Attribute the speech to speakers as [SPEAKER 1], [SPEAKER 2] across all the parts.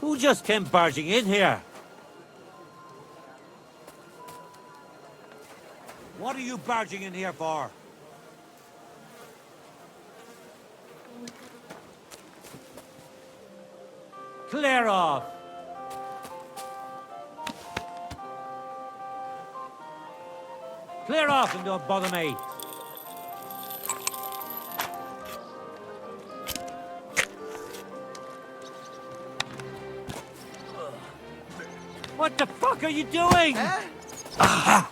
[SPEAKER 1] Who just came barging in here? What are you barging in here for? Clear off! Clear off and don't bother me! What the fuck are you doing? Huh?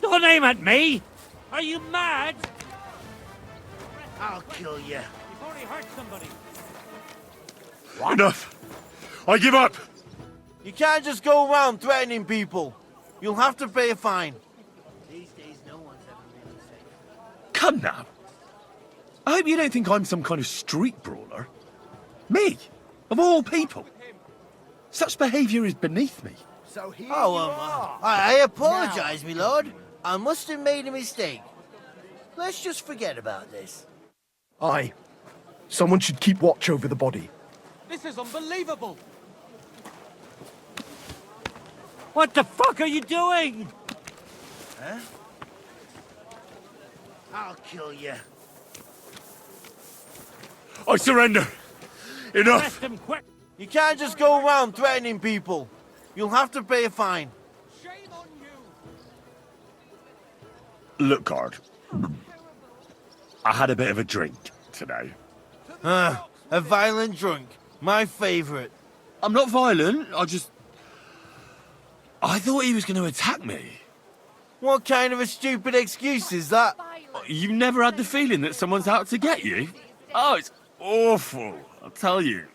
[SPEAKER 1] Don't aim at me! Are you mad?
[SPEAKER 2] I'll kill you.
[SPEAKER 1] You've already hurt somebody.
[SPEAKER 3] What? Enough! I give up!
[SPEAKER 2] You can't just go around threatening people. You'll have to pay a fine. These days, no one's ever really safe.
[SPEAKER 3] Come now. I hope you don't think I'm some kind of street brawler. Me? Of all people? Such behaviour is beneath me.
[SPEAKER 2] So here I apologise, my lord. I must have made a mistake. Let's just forget about this.
[SPEAKER 4] Aye. Someone should keep watch over the body.
[SPEAKER 1] This is unbelievable! What the fuck are you doing?
[SPEAKER 2] Huh? I'll kill you.
[SPEAKER 3] I surrender! Enough!
[SPEAKER 1] Arrest him quick!
[SPEAKER 2] You can't just go around threatening people. You'll have to pay a fine.
[SPEAKER 1] Shame on you!
[SPEAKER 3] Look, guard. I had a bit of a drink today.
[SPEAKER 2] A violent drunk. My favourite.
[SPEAKER 3] I'm not violent, I thought he was going to attack me.
[SPEAKER 2] What kind of a stupid excuse is that?
[SPEAKER 3] You never had the feeling that someone's out to get you? Oh, it's awful, I'll tell you.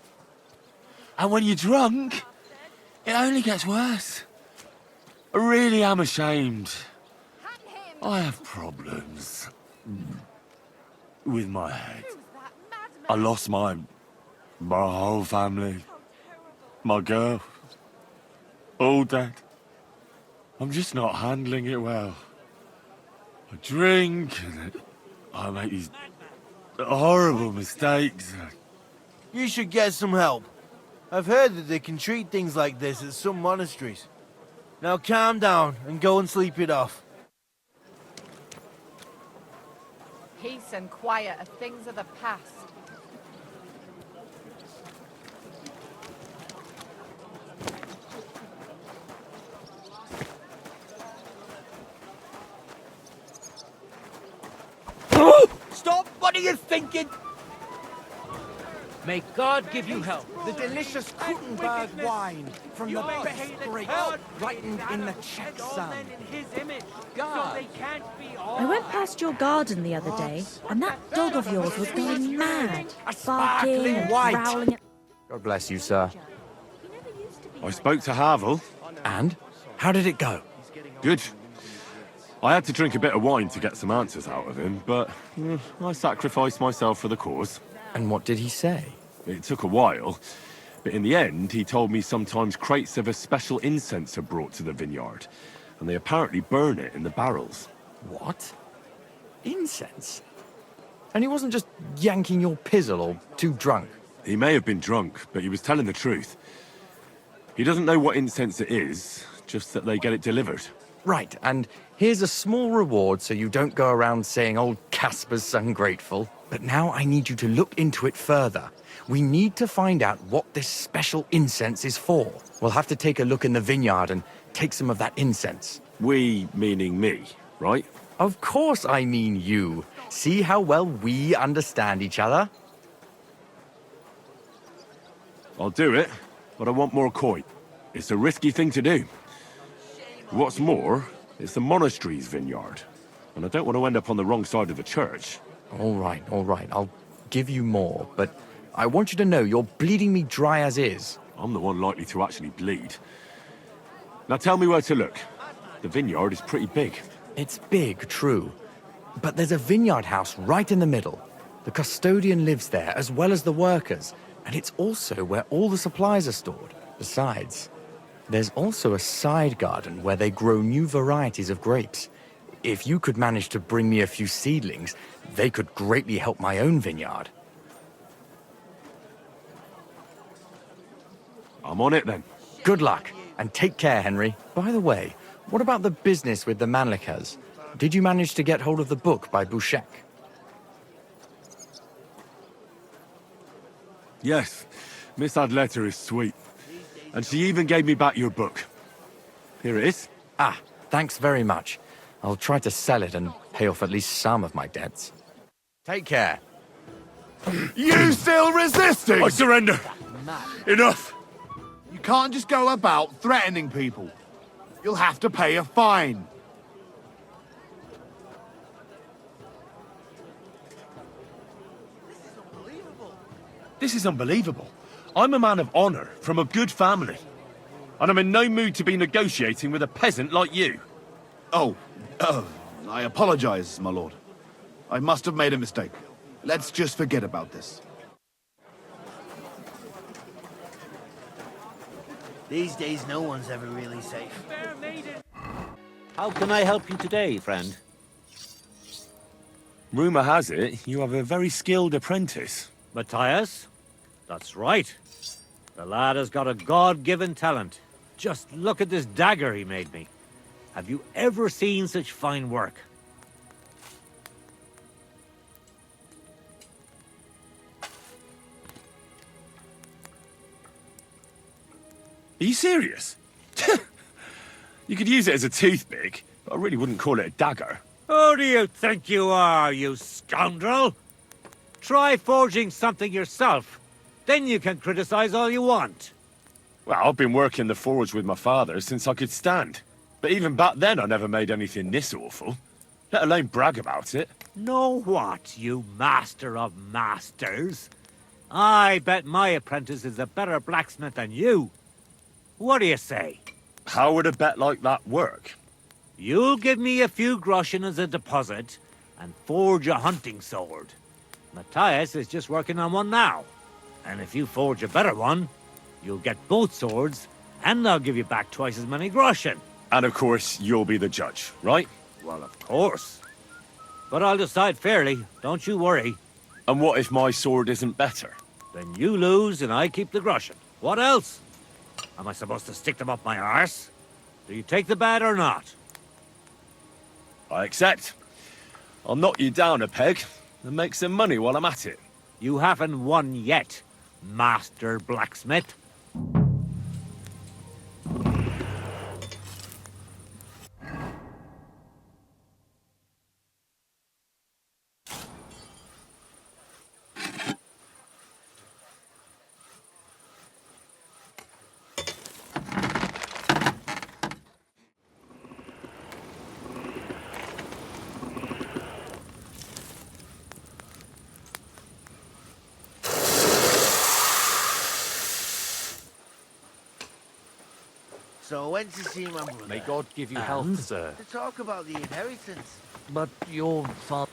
[SPEAKER 3] And when you're drunk, it only gets worse. I really am ashamed. I have problems with my head. I lost my whole family, my girl, all dead. I'm just not handling it well. I drink and I make these horrible mistakes.
[SPEAKER 2] You should get some help. I've heard that they can treat things like this at some monasteries. Now calm down and go and sleep it off.
[SPEAKER 5] Peace and quiet are things of the past.
[SPEAKER 1] Stop! What are you thinking? May God give you help.
[SPEAKER 6] The delicious Kuttenberg wine from the best grapes, ripened in the Czech sun.
[SPEAKER 7] I went past your garden the other day, and that dog of yours was going mad, barking and growling.
[SPEAKER 6] God bless you, sir.
[SPEAKER 3] I spoke to Havel.
[SPEAKER 6] And? How did it go?
[SPEAKER 3] Good. I had to drink a bit of wine to get some answers out of him, but I sacrificed myself for the cause.
[SPEAKER 6] And what did he say?
[SPEAKER 3] It took a while, but in the end, he told me sometimes crates of a special incense are brought to the vineyard, and they apparently burn it in the barrels.
[SPEAKER 6] What? Incense? And he wasn't just yanking your pizzle or too drunk?
[SPEAKER 3] He may have been drunk, but he was telling the truth. He doesn't know what incense it is, just that they get it delivered.
[SPEAKER 6] Right, and here's a small reward so you don't go around saying old Casper's ungrateful. But now I need you to look into it further. We need to find out what this special incense is for. We'll have to take a look in the vineyard and take some of that incense.
[SPEAKER 3] We, meaning me, right?
[SPEAKER 6] Of course I mean you. See how well we understand each other?
[SPEAKER 3] I'll do it, but I want more coin. It's a risky thing to do. What's more, it's the monastery's vineyard, and I don't want to end up on the wrong side of the church.
[SPEAKER 6] All right. I'll give you more, but I want you to know you're bleeding me dry as is.
[SPEAKER 3] I'm the one likely to actually bleed. Now tell me where to look. The vineyard is pretty big.
[SPEAKER 6] It's big, true. But there's a vineyard house right in the middle. The custodian lives there, as well as the workers, and it's also where all the supplies are stored. Besides, there's also a side garden where they grow new varieties of grapes. If you could manage to bring me a few seedlings, they could greatly help my own vineyard.
[SPEAKER 3] I'm on it then.
[SPEAKER 6] Good luck, and take care, Henry. By the way, what about the business with the Manlikas? Did you manage to get hold of the book by Bouchek?
[SPEAKER 3] Yes, Miss Adletta is sweet. And she even gave me back your book. Here it is.
[SPEAKER 6] Ah, thanks very much. I'll try to sell it and pay off at least some of my debts. Take care.
[SPEAKER 8] You still resisting?
[SPEAKER 3] I surrender. Enough.
[SPEAKER 8] You can't just go about threatening people. You'll have to pay a fine.
[SPEAKER 3] This is unbelievable. I'm a man of honor from a good family. And I'm in no mood to be negotiating with a peasant like you.
[SPEAKER 8] Oh, I apologize, my lord. I must have made a mistake. Let's just forget about this.
[SPEAKER 2] These days, no one's ever really safe.
[SPEAKER 1] How can I help you today, friend?
[SPEAKER 3] Rumor has it you have a very skilled apprentice.
[SPEAKER 1] Matthias? That's right. The lad has got a God-given talent. Just look at this dagger he made me. Have you ever seen such fine work?
[SPEAKER 3] Are you serious? You could use it as a toothpick, but I really wouldn't call it a dagger.
[SPEAKER 1] Who do you think you are, you scoundrel? Try forging something yourself. Then you can criticize all you want.
[SPEAKER 3] Well, I've been working the forge with my father since I could stand. But even back then, I never made anything this awful. Let alone brag about it.
[SPEAKER 1] Know what, you master of masters? I bet my apprentice is a better blacksmith than you. What do you say?
[SPEAKER 3] How would a bet like that work?
[SPEAKER 1] You'll give me a few groschen as a deposit and forge a hunting sword. Matthias is just working on one now. And if you forge a better one, you'll get both swords, and I'll give you back twice as many groschen.
[SPEAKER 3] And of course, you'll be the judge, right?
[SPEAKER 1] Well, of course. But I'll decide fairly, don't you worry.
[SPEAKER 3] And what if my sword isn't better?
[SPEAKER 1] Then you lose and I keep the groschen. What else? Am I supposed to stick them up my arse? Do you take the bet or not?
[SPEAKER 3] I accept. I'll knock you down a peg and make some money while I'm at it.
[SPEAKER 1] You haven't won yet, Master Blacksmith.
[SPEAKER 2] So I went to see my brother.
[SPEAKER 9] May God give you health, sir.
[SPEAKER 2] To talk about the inheritance.
[SPEAKER 9] But your father...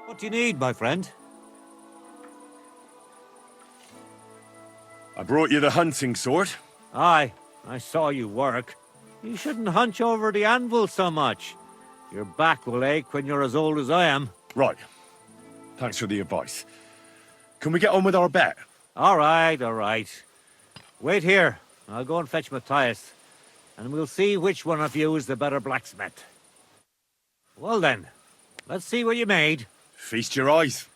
[SPEAKER 1] What do you need, my friend?
[SPEAKER 3] I brought you the hunting sword.
[SPEAKER 1] Aye, I saw you work. You shouldn't hunch over the anvil so much. Your back will ache when you're as old as I am.
[SPEAKER 3] Right. Thanks for the advice. Can we get on with our bet?
[SPEAKER 1] All right, all right. Wait here. I'll go and fetch Matthias, and we'll see which one of you is the better blacksmith. Well then, let's see what you made.
[SPEAKER 3] Feast your eyes.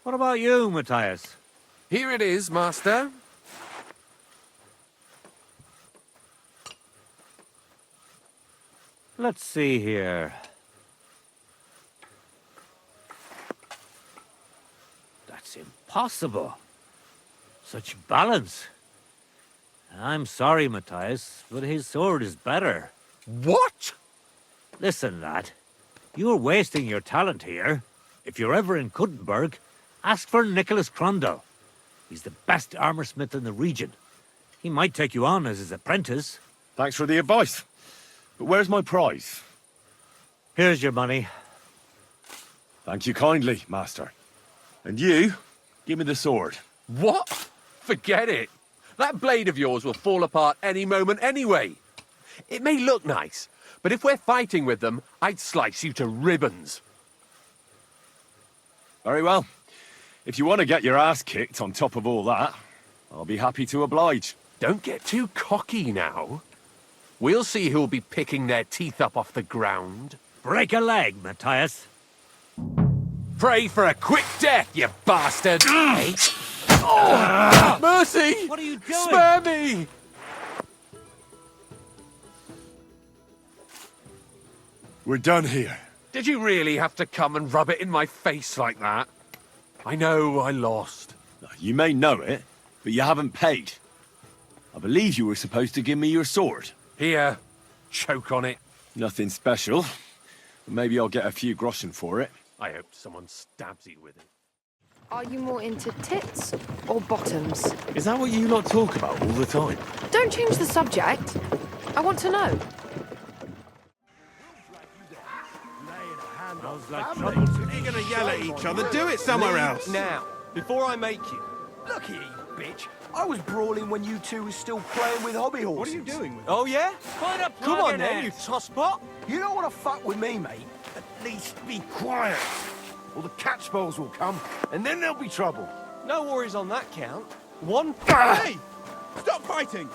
[SPEAKER 1] What about you, Matthias?
[SPEAKER 9] Here it is, master.
[SPEAKER 1] Let's see here. That's impossible. Such balance. I'm sorry, Matthias, but his sword is better.
[SPEAKER 9] What?
[SPEAKER 1] Listen, lad. You're wasting your talent here. If you're ever in Kuttenberg, ask for Nicholas Crondell. He's the best armorsmith in the region. He might take you on as his apprentice.
[SPEAKER 3] Thanks for the advice. But where's my prize?
[SPEAKER 1] Here's your money.
[SPEAKER 3] Thank you kindly, master. And you, Give me the sword.
[SPEAKER 9] What? Forget it. That blade of yours will fall apart any moment anyway. It may look nice, but if we're fighting with them, I'd slice you to ribbons.
[SPEAKER 3] Very well. If you want to get your ass kicked on top of all that, I'll be happy to oblige.
[SPEAKER 9] Don't get too cocky now. We'll see who'll be picking their teeth up off the ground.
[SPEAKER 1] Break a leg, Matthias.
[SPEAKER 9] Pray for a quick death, you bastard! Eh? Oh, mercy!
[SPEAKER 1] What are you doing?
[SPEAKER 9] Spare me!
[SPEAKER 3] We're done here.
[SPEAKER 9] Did you really have to come and rub it in my face like that? I know I lost.
[SPEAKER 3] You may know it, but you haven't paid. I believe you were supposed to give me your sword.
[SPEAKER 9] Here, choke on it.
[SPEAKER 3] Nothing special. But maybe I'll get a few groschen for it.
[SPEAKER 9] I hope someone stabs you with it.
[SPEAKER 10] Are you more into tits or bottoms?
[SPEAKER 3] Is that what you lot talk about all the time?
[SPEAKER 10] Don't change the subject. I want to know.
[SPEAKER 1] Smells like trouble to me.
[SPEAKER 11] If you're gonna yell at each other, do it somewhere else.
[SPEAKER 12] Now, before I make you. Look here, you bitch. I was brawling when you two were still playing with hobby horses.
[SPEAKER 11] What are you doing with
[SPEAKER 12] Oh, yeah?
[SPEAKER 1] Put a
[SPEAKER 12] Come
[SPEAKER 1] plug
[SPEAKER 12] on
[SPEAKER 1] in
[SPEAKER 12] then,
[SPEAKER 1] it.
[SPEAKER 12] you tosspot. You don't want to fuck with me, mate. At least be quiet. Or the catchballs will come, and then there'll be trouble. No worries on that count. One...
[SPEAKER 11] Hey! Stop fighting!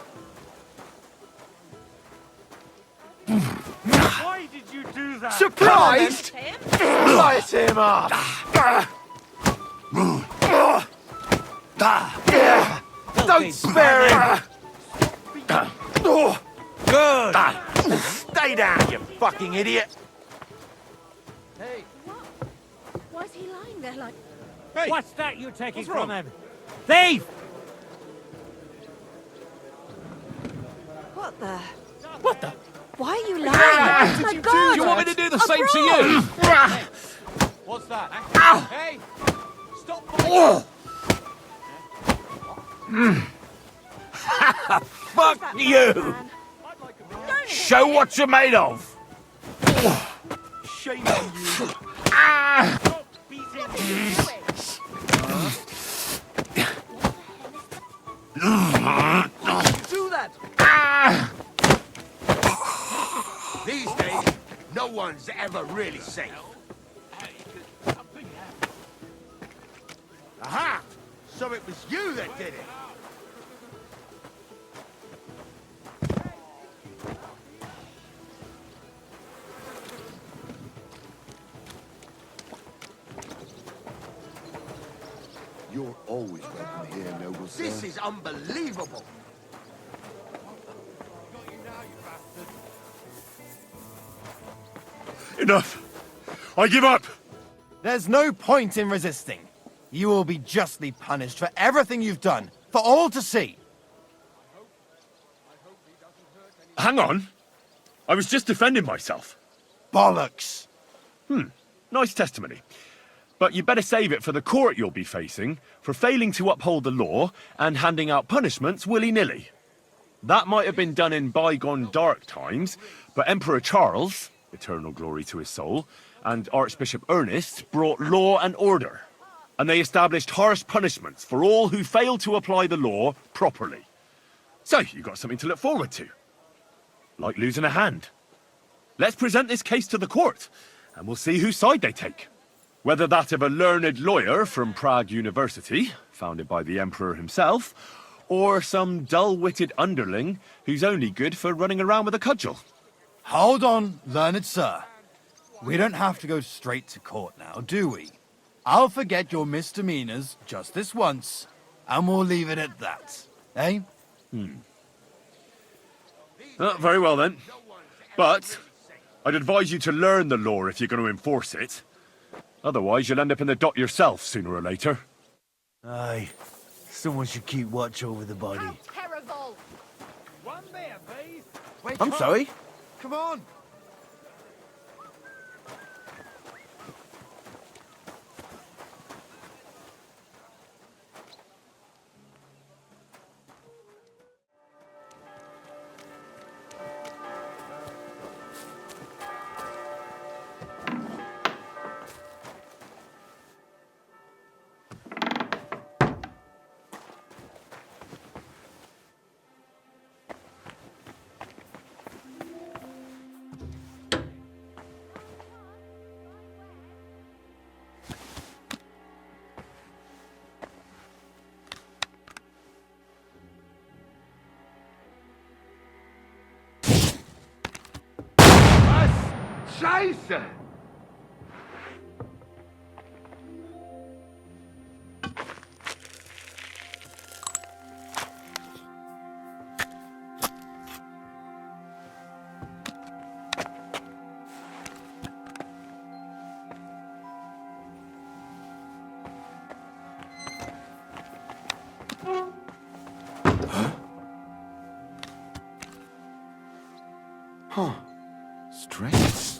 [SPEAKER 1] Why did you do that?
[SPEAKER 12] Surprised? Light him up! Don't spare him! Good! Stay down, you fucking idiot!
[SPEAKER 7] Hey. Why is he lying there like...
[SPEAKER 11] Hey!
[SPEAKER 1] What's that you're taking
[SPEAKER 11] What's
[SPEAKER 1] from
[SPEAKER 11] wrong?
[SPEAKER 1] him? Thief!
[SPEAKER 7] What the...
[SPEAKER 3] What the?
[SPEAKER 7] Why are you lying? Oh my God!
[SPEAKER 9] Do you want me to do the same to you?
[SPEAKER 12] What's that? Hey! Stop
[SPEAKER 3] Fuck you! Show what you're made of!
[SPEAKER 12] Shame on you! Do that!
[SPEAKER 13] These days, no one's ever really safe. Aha! So it was you that did it.
[SPEAKER 8] You're always welcome here, noble sir.
[SPEAKER 13] This is unbelievable.
[SPEAKER 3] Enough! I give up!
[SPEAKER 2] There's no point in resisting. You will be justly punished for everything you've done, for all to see.
[SPEAKER 3] Hang on. I was just defending myself.
[SPEAKER 2] Bollocks.
[SPEAKER 3] Nice testimony. But you better save it for the court you'll be facing for failing to uphold the law and handing out punishments willy-nilly. That might have been done in bygone dark times, but Emperor Charles, eternal glory to his soul, and Archbishop Ernest brought law and order. And they established harsh punishments for all who failed to apply the law properly. So, you got something to look forward to. Like losing a hand. Let's present this case to the court, and we'll see whose side they take. Whether that of a learned lawyer from Prague University, founded by the Emperor himself, or some dull-witted underling who's only good for running around with a cudgel.
[SPEAKER 2] Hold on, learned sir. We don't have to go straight to court now, do we? I'll forget your misdemeanors just this once, and we'll leave it at that. Eh?
[SPEAKER 3] Very well then. But I'd advise you to learn the law if you're going to enforce it. Otherwise, you'll end up in the dock yourself sooner or later.
[SPEAKER 2] Aye. Someone should keep watch over the body.
[SPEAKER 5] How terrible!
[SPEAKER 11] One there, please.
[SPEAKER 2] I'm sorry.
[SPEAKER 11] Come on.
[SPEAKER 13] base!
[SPEAKER 8] Huh. Strange.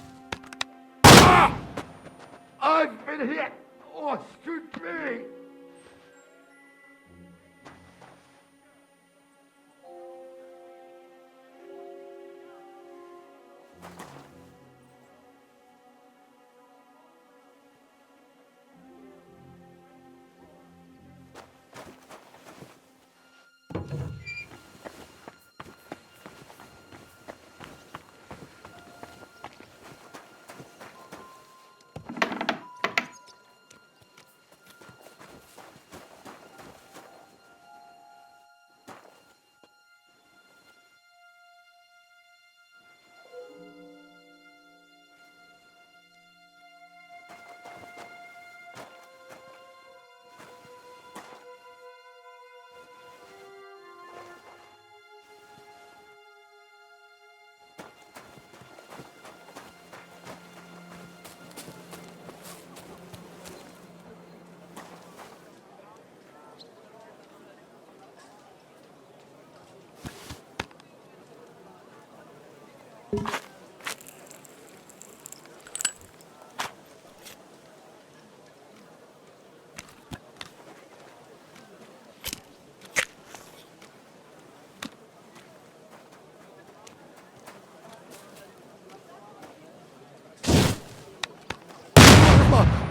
[SPEAKER 13] I've been hit! Oh, shoot me!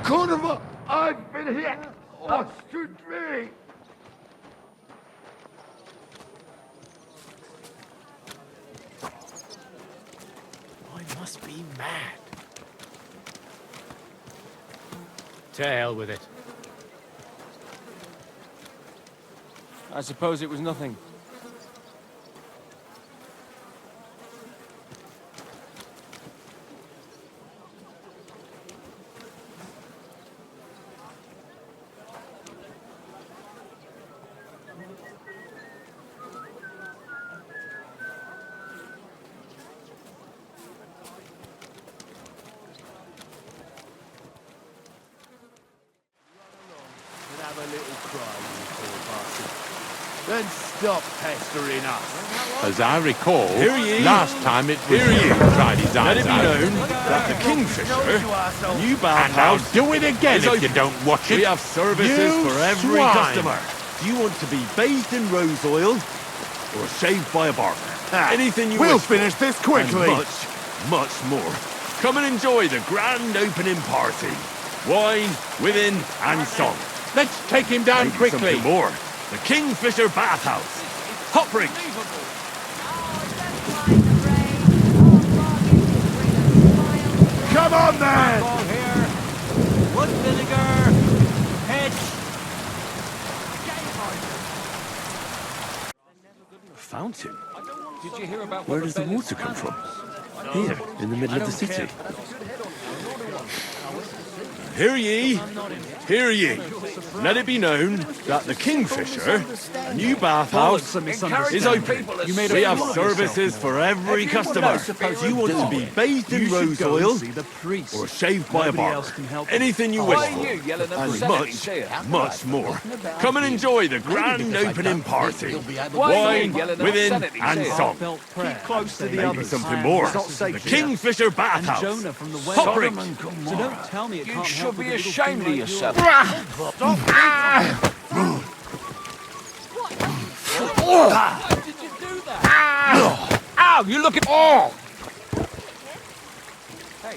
[SPEAKER 13] Corner! I've been hit! Oh, shoot me!
[SPEAKER 6] I must be mad.
[SPEAKER 1] To hell with it.
[SPEAKER 12] I suppose it was nothing.
[SPEAKER 8] Have a little cry, you poor bastard. Then stop pestering us.
[SPEAKER 9] As I recall,
[SPEAKER 3] Hear ye?
[SPEAKER 9] last time it was you tried his
[SPEAKER 3] Let
[SPEAKER 9] eyes
[SPEAKER 3] it be
[SPEAKER 9] out.
[SPEAKER 3] known that the Kingfisher, new
[SPEAKER 9] And I'll
[SPEAKER 3] bathhouse,
[SPEAKER 9] do it again
[SPEAKER 3] is
[SPEAKER 9] if
[SPEAKER 3] open.
[SPEAKER 9] you don't watch it.
[SPEAKER 3] We have services
[SPEAKER 9] You
[SPEAKER 3] for every
[SPEAKER 9] swine.
[SPEAKER 3] customer. Do you want to be bathed in rose oil or shaved by a barber? Anything you
[SPEAKER 8] We'll
[SPEAKER 3] wish for.
[SPEAKER 8] finish this quickly.
[SPEAKER 3] And much, much more. Come and enjoy the grand opening party. Wine, women, and song.
[SPEAKER 9] Let's take him down
[SPEAKER 3] Maybe
[SPEAKER 9] quickly.
[SPEAKER 3] something more. The Kingfisher Bathhouse. Hot drink.
[SPEAKER 8] Come on, then!
[SPEAKER 1] Ball here. Wood vinegar. Hedge.
[SPEAKER 3] Fountain.
[SPEAKER 12] Did you hear about
[SPEAKER 3] Where does the water come from? Here, in the middle of the city. Hear ye, hear ye. Let it be known that the Kingfisher, new bathhouse, is open. We have services for every customer. Do you want to be bathed in rose oil or shaved by a barber? Anything you wish for. And much, much more. Come and enjoy the grand opening party. Wine, women, and song.
[SPEAKER 12] Keep close to the
[SPEAKER 3] Maybe
[SPEAKER 12] others.
[SPEAKER 3] something more.
[SPEAKER 12] It's not safe
[SPEAKER 3] The
[SPEAKER 12] here.
[SPEAKER 3] Kingfisher Bathhouse.
[SPEAKER 12] Jonah from the West.
[SPEAKER 3] Hot drink.
[SPEAKER 12] So don't tell me it can't help with a little thing like yours.
[SPEAKER 1] Why did you do that?
[SPEAKER 12] Ow! You look at... Oh!
[SPEAKER 1] Hey,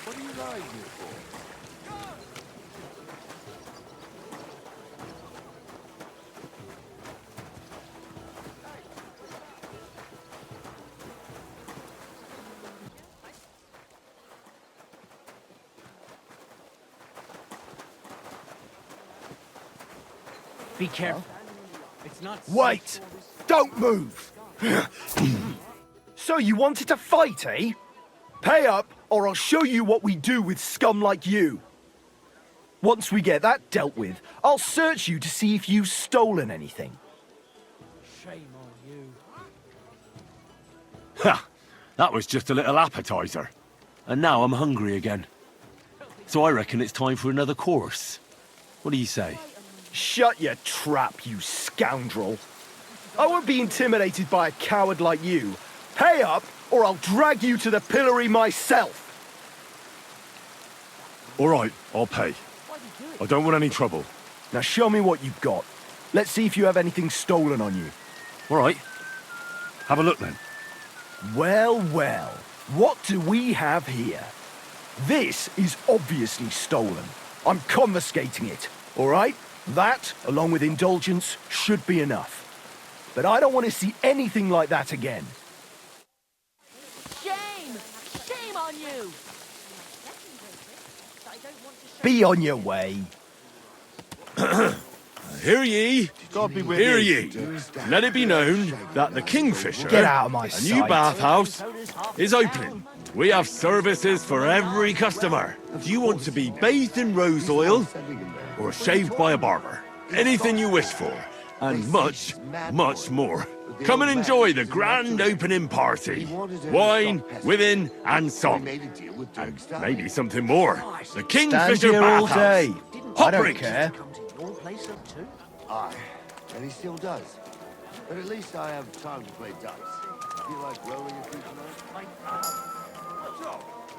[SPEAKER 1] what are you lying here for? Be careful. It's not.
[SPEAKER 4] Wait! Don't move! So you wanted to fight, eh? Pay up, or I'll show you what we do with scum like you. Once we get that dealt with, I'll search you to see if you've stolen anything.
[SPEAKER 12] Shame on you.
[SPEAKER 3] Ha! That was just a little appetizer. And now I'm hungry again. So I reckon it's time for another course. What do you say?
[SPEAKER 4] Shut your trap, you scoundrel. I won't be intimidated by a coward like you. Pay up, or I'll drag you to the pillory myself. All right, I'll pay. I don't want any trouble. Now show me what you've got. Let's see if you have anything stolen on you.
[SPEAKER 3] All right. Have a look then.
[SPEAKER 4] Well, well. What do we have here? This is obviously stolen. I'm confiscating it, all right? That, along with indulgence, should be enough. But I don't want to see anything like that again.
[SPEAKER 7] Shame! Shame on you!
[SPEAKER 4] Be on your way.
[SPEAKER 3] Hear ye, hear ye. Let it be known that the Kingfisher,
[SPEAKER 4] Get out of my
[SPEAKER 3] a
[SPEAKER 4] sight.
[SPEAKER 3] new bathhouse, is opening. We have services for every customer. Do you want to be bathed in rose oil or shaved by a barber? Anything you wish for, and much, much more. Come and enjoy the grand opening party. Wine, women, and song. And maybe something more. The
[SPEAKER 4] Stand
[SPEAKER 3] Kingfisher
[SPEAKER 4] here all
[SPEAKER 3] Bathhouse.
[SPEAKER 4] day. I
[SPEAKER 3] Hot
[SPEAKER 4] don't
[SPEAKER 3] drink.
[SPEAKER 4] care.
[SPEAKER 13] Aye, and he still does. But at least I have time to play dice. Feel like rolling a few tonight?
[SPEAKER 11] So,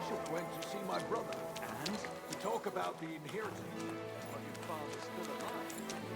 [SPEAKER 11] just went to see my brother, and to talk about the inheritance. But your father's still alive.